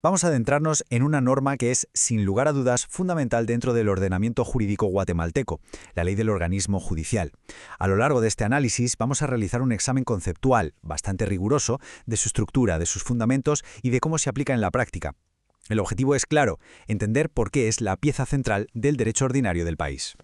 Vamos a adentrarnos en una norma que es, sin lugar a dudas, fundamental dentro del ordenamiento jurídico guatemalteco, la Ley del Organismo Judicial. A lo largo de este análisis vamos a realizar un examen conceptual, bastante riguroso, de su estructura, de sus fundamentos y de cómo se aplica en la práctica. El objetivo es claro, entender por qué es la pieza central del derecho ordinario del país.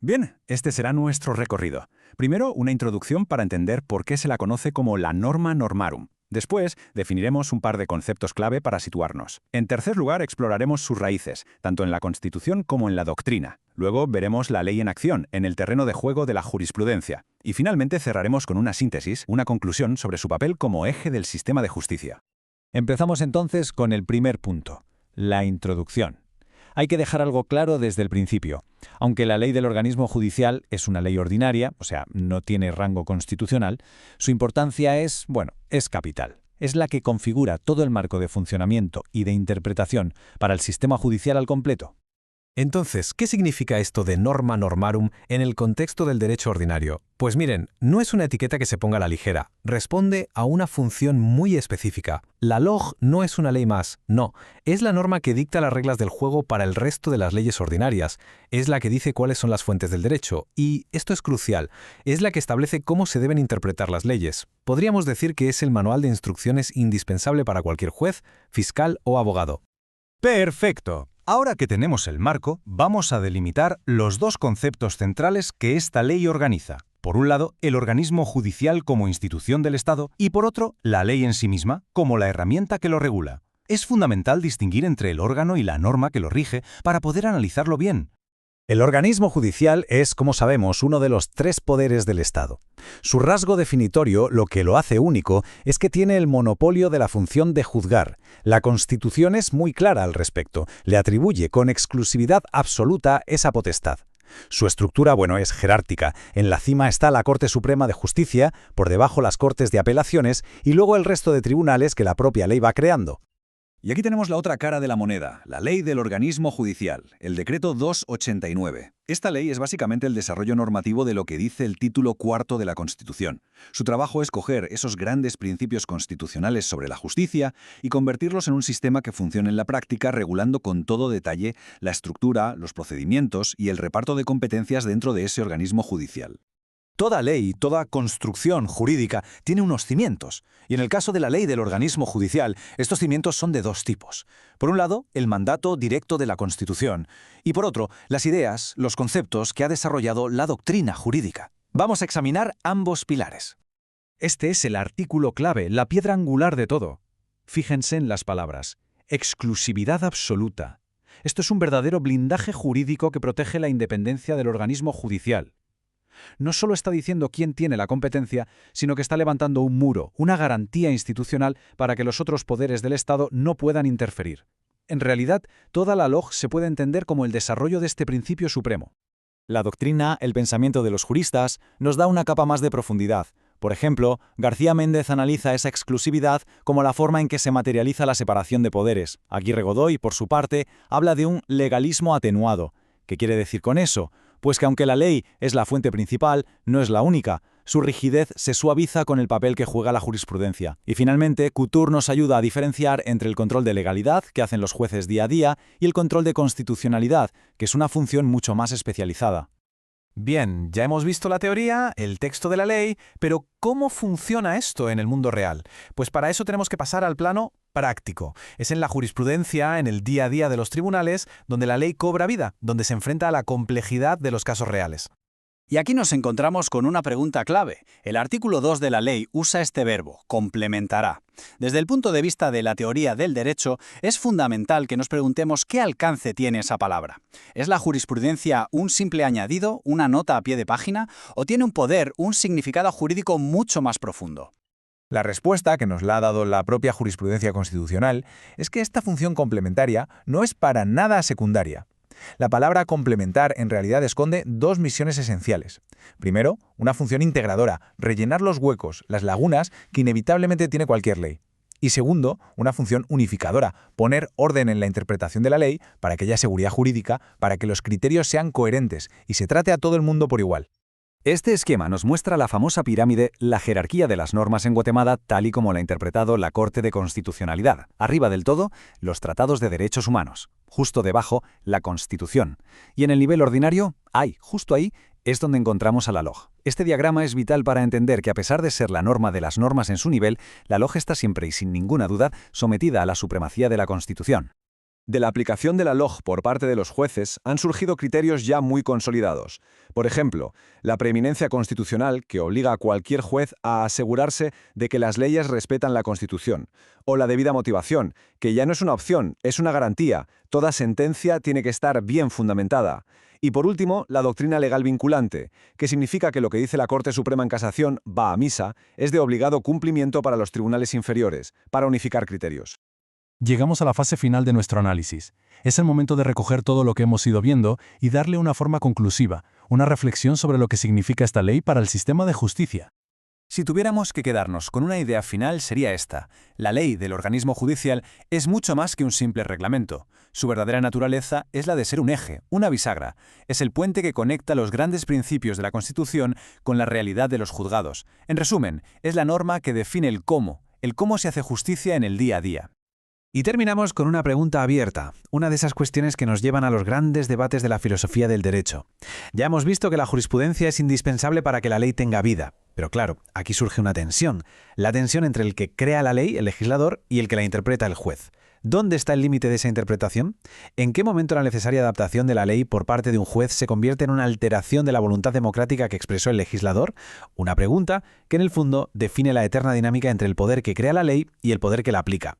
Bien, este será nuestro recorrido. Primero, una introducción para entender por qué se la conoce como la norma normarum. Después, definiremos un par de conceptos clave para situarnos. En tercer lugar, exploraremos sus raíces, tanto en la Constitución como en la doctrina. Luego veremos la ley en acción, en el terreno de juego de la jurisprudencia. Y finalmente cerraremos con una síntesis, una conclusión sobre su papel como eje del sistema de justicia. Empezamos entonces con el primer punto, la introducción. Hay que dejar algo claro desde el principio. Aunque la ley del organismo judicial es una ley ordinaria, o sea, no tiene rango constitucional, su importancia es capital. Es la que configura todo el marco de funcionamiento y de interpretación para el sistema judicial al completo. Entonces, ¿qué significa esto de norma normarum en el contexto del derecho ordinario? Pues miren, no es una etiqueta que se ponga a la ligera, responde a una función muy específica. La LOJ no es una ley más, no, es la norma que dicta las reglas del juego para el resto de las leyes ordinarias, es la que dice cuáles son las fuentes del derecho, y esto es crucial, es la que establece cómo se deben interpretar las leyes. Podríamos decir que es el manual de instrucciones indispensable para cualquier juez, fiscal o abogado. ¡Perfecto! Ahora que tenemos el marco, vamos a delimitar los dos conceptos centrales que esta ley organiza. Por un lado, el organismo judicial como institución del Estado y por otro, la ley en sí misma como la herramienta que lo regula. Es fundamental distinguir entre el órgano y la norma que lo rige para poder analizarlo bien. El organismo judicial es, como sabemos, uno de los tres poderes del Estado. Su rasgo definitorio, lo que lo hace único, es que tiene el monopolio de la función de juzgar. La Constitución es muy clara al respecto, le atribuye con exclusividad absoluta esa potestad. Su estructura, es jerárquica. En la cima está la Corte Suprema de Justicia, por debajo las Cortes de Apelaciones y luego el resto de tribunales que la propia ley va creando. Y aquí tenemos la otra cara de la moneda, la ley del organismo judicial, el decreto 289. Esta ley es básicamente el desarrollo normativo de lo que dice el título cuarto de la Constitución. Su trabajo es coger esos grandes principios constitucionales sobre la justicia y convertirlos en un sistema que funcione en la práctica, regulando con todo detalle la estructura, los procedimientos y el reparto de competencias dentro de ese organismo judicial. Toda ley, toda construcción jurídica tiene unos cimientos, y en el caso de la ley del organismo judicial, estos cimientos son de dos tipos. Por un lado, el mandato directo de la Constitución, y por otro, las ideas, los conceptos que ha desarrollado la doctrina jurídica. Vamos a examinar ambos pilares. Este es el artículo clave, la piedra angular de todo. Fíjense en las palabras. Exclusividad absoluta. Esto es un verdadero blindaje jurídico que protege la independencia del organismo judicial. No solo está diciendo quién tiene la competencia, sino que está levantando un muro, una garantía institucional para que los otros poderes del Estado no puedan interferir. En realidad, toda la LOJ se puede entender como el desarrollo de este principio supremo. La doctrina, el pensamiento de los juristas, nos da una capa más de profundidad. Por ejemplo, García Méndez analiza esa exclusividad como la forma en que se materializa la separación de poderes. Aguirre Godoy, por su parte, habla de un legalismo atenuado. ¿Qué quiere decir con eso? Pues que aunque la ley es la fuente principal, no es la única. Su rigidez se suaviza con el papel que juega la jurisprudencia. Y finalmente, Couture nos ayuda a diferenciar entre el control de legalidad, que hacen los jueces día a día, y el control de constitucionalidad, que es una función mucho más especializada. Bien, ya hemos visto la teoría, el texto de la ley, pero ¿cómo funciona esto en el mundo real? Pues para eso tenemos que pasar al plano práctico. Es en la jurisprudencia, en el día a día de los tribunales, donde la ley cobra vida, donde se enfrenta a la complejidad de los casos reales. Y aquí nos encontramos con una pregunta clave. El artículo 2 de la ley usa este verbo, complementará. Desde el punto de vista de la teoría del derecho, es fundamental que nos preguntemos qué alcance tiene esa palabra. ¿Es la jurisprudencia un simple añadido, una nota a pie de página, o tiene un poder, un significado jurídico mucho más profundo? La respuesta que nos la ha dado la propia jurisprudencia constitucional es que esta función complementaria no es para nada secundaria. La palabra complementar en realidad esconde dos misiones esenciales. Primero, una función integradora, rellenar los huecos, las lagunas que inevitablemente tiene cualquier ley. Y segundo, una función unificadora, poner orden en la interpretación de la ley para que haya seguridad jurídica, para que los criterios sean coherentes y se trate a todo el mundo por igual. Este esquema nos muestra la famosa pirámide, la jerarquía de las normas en Guatemala, tal y como la ha interpretado la Corte de Constitucionalidad. Arriba del todo, los tratados de derechos humanos. Justo debajo, la Constitución. Y en el nivel ordinario, justo ahí, es donde encontramos a la LOJ. Este diagrama es vital para entender que a pesar de ser la norma de las normas en su nivel, la LOJ está siempre y sin ninguna duda sometida a la supremacía de la Constitución. De la aplicación de la LOJ por parte de los jueces han surgido criterios ya muy consolidados. Por ejemplo, la preeminencia constitucional, que obliga a cualquier juez a asegurarse de que las leyes respetan la Constitución. O la debida motivación, que ya no es una opción, es una garantía. Toda sentencia tiene que estar bien fundamentada. Y por último, la doctrina legal vinculante, que significa que lo que dice la Corte Suprema en Casación va a misa, es de obligado cumplimiento para los tribunales inferiores, para unificar criterios. Llegamos a la fase final de nuestro análisis. Es el momento de recoger todo lo que hemos ido viendo y darle una forma conclusiva, una reflexión sobre lo que significa esta ley para el sistema de justicia. Si tuviéramos que quedarnos con una idea final sería esta. La ley del organismo judicial es mucho más que un simple reglamento. Su verdadera naturaleza es la de ser un eje, una bisagra. Es el puente que conecta los grandes principios de la Constitución con la realidad de los juzgados. En resumen, es la norma que define el cómo se hace justicia en el día a día. Y terminamos con una pregunta abierta, una de esas cuestiones que nos llevan a los grandes debates de la filosofía del derecho. Ya hemos visto que la jurisprudencia es indispensable para que la ley tenga vida, pero claro, aquí surge una tensión, la tensión entre el que crea la ley, el legislador, y el que la interpreta, el juez. ¿Dónde está el límite de esa interpretación? ¿En qué momento la necesaria adaptación de la ley por parte de un juez se convierte en una alteración de la voluntad democrática que expresó el legislador? Una pregunta que en el fondo define la eterna dinámica entre el poder que crea la ley y el poder que la aplica.